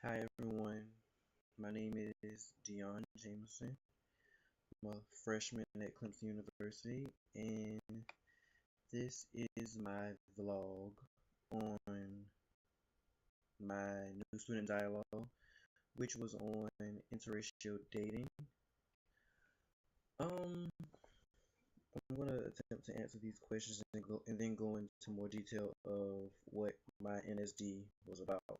Hi everyone, my name is Dion Jameson. I'm a freshman at Clemson University, and this is my vlog on my new student dialogue, which was on interracial dating. Um, I'm gonna attempt to answer these questions and then go into more detail of what my NSD was about.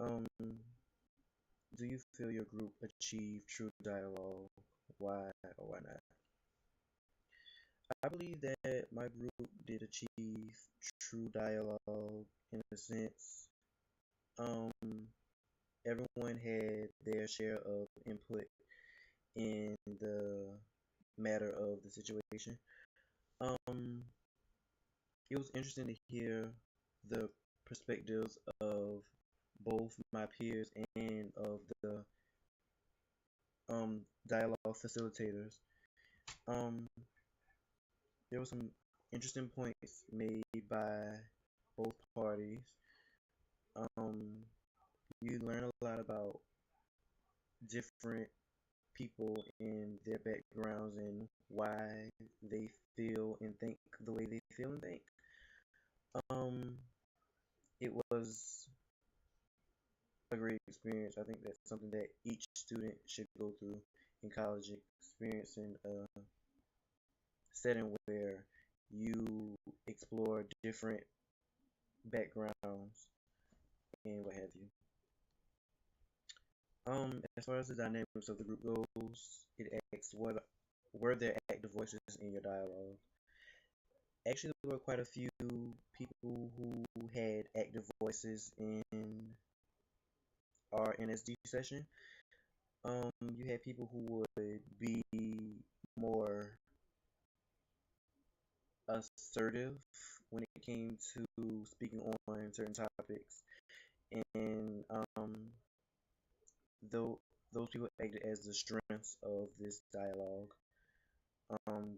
Um, do you feel your group achieved true dialogue? Why or why not? I believe that my group did achieve true dialogue in a sense. Um, Everyone had their share of input in the matter of the situation. Um, it was interesting to hear the perspectives of both my peers and of the dialogue facilitators. Um, there were some interesting points made by both parties. Um, you learn a lot about different people and their backgrounds and why they feel and think the way they feel and think. Um, it was a great experience. I think that's something that each student should go through in college, experiencing a setting where you explore different backgrounds and what have you. As far as the dynamics of the group goes, it asks what were there active voices in your dialogue? Actually, there were quite a few people who had active voices in our NSD session. You had people who would be more assertive when it came to speaking on certain topics, and though those people acted as the strengths of this dialogue. Um,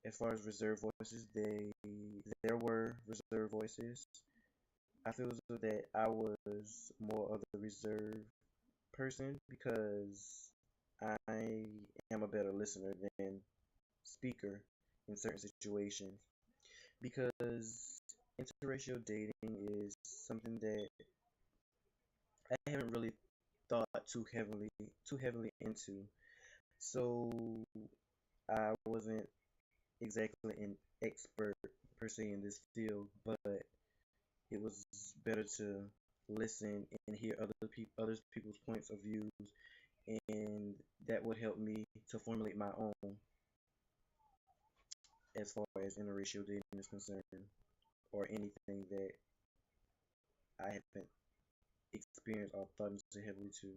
as far as reserve voices, there were reserve voices. I feel as though that I was more of the reserved person because I am a better listener than speaker in certain situations. Because interracial dating is something that I haven't really thought too heavily into. So I wasn't exactly an expert per se in this field, but it was better to listen and hear other people's points of views, and that would help me to formulate my own as far as interracial dating is concerned, or anything that I haven't experienced or thought into heavily to.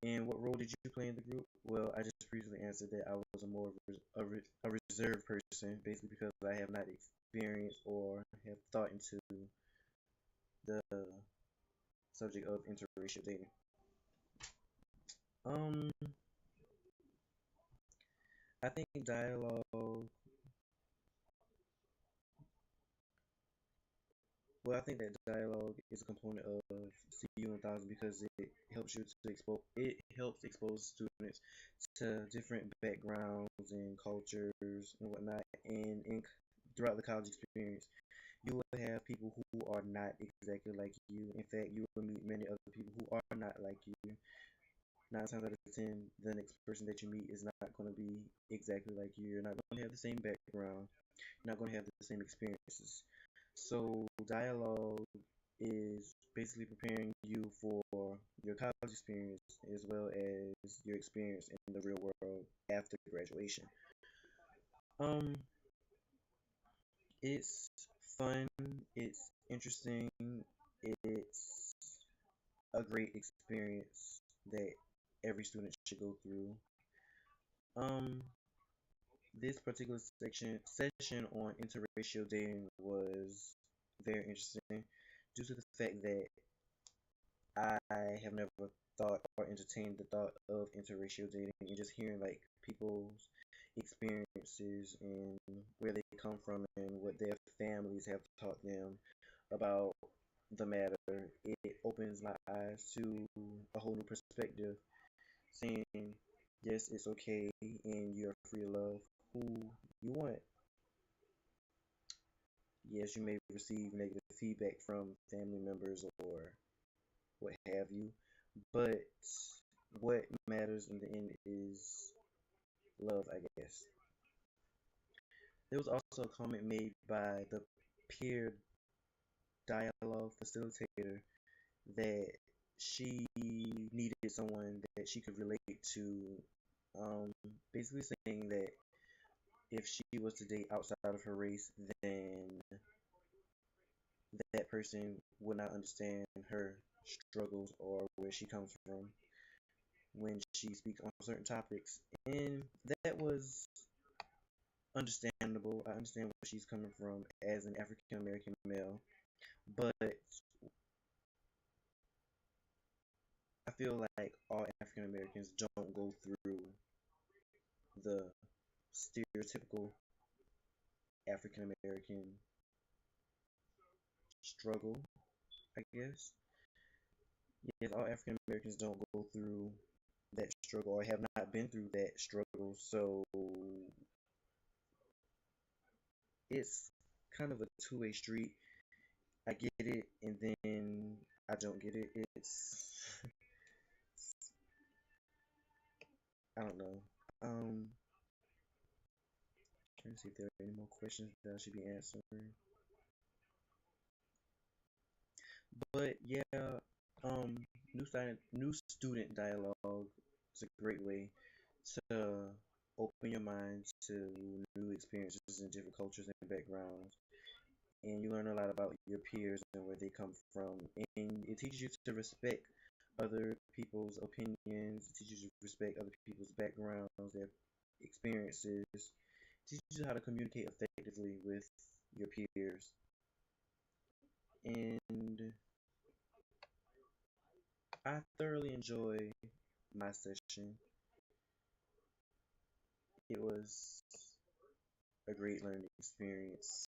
And what role did you play in the group? Well, I just briefly answered that I was a more a reserved person, basically because I have not experienced or have thought into the subject of interracial dating. Um, I think dialogue. Well, I think that dialogue is a component of CU 1000 because it helps you to expose. It helps expose students to different backgrounds and cultures and whatnot, and throughout the college experience, you will have people who are not exactly like you. In fact, you will meet many other people who are not like you. 9 times out of 10, the next person that you meet is not going to be exactly like you. You're not going to have the same background. You're not going to have the same experiences. So, dialogue is basically preparing you for your college experience as well as your experience in the real world after graduation. Um, it's fun, it's interesting, it's a great experience that every student should go through. Um, this particular session on interracial dating was very interesting due to the fact that I have never thought or entertained the thought of interracial dating and just hearing like people's experiences and where they come from and what their families have taught them about the matter. It opens my eyes to a whole new perspective, saying, yes, it's okay, and you're free to love who you want. Yes, you may receive negative feedback from family members or what have you, but what matters in the end is love, I guess. There was also a comment made by the peer dialogue facilitator that she needed someone that she could relate to, um, basically saying that if she was to date outside of her race, then that person would not understand her struggles or where she comes from when she speaks on certain topics. And that was understandable. I understand where she's coming from as an African American male, but I feel like all African Americans don't go through the stereotypical African American struggle, I guess. Yes, all African Americans don't go through that struggle or have not been through that struggle, so it's kind of a two-way street. I get it, and then I don't get it. I don't know. Trying to see if there are any more questions that I should be answering. But yeah, new student dialogue is a great way to open your mind to new experiences and different cultures and backgrounds, and you learn a lot about your peers and where they come from, and it teaches you to respect other people's opinions. It teaches you to respect other people's backgrounds, their experiences. It teaches you how to communicate effectively with your peers. And I thoroughly enjoy my session. It was a great learning experience.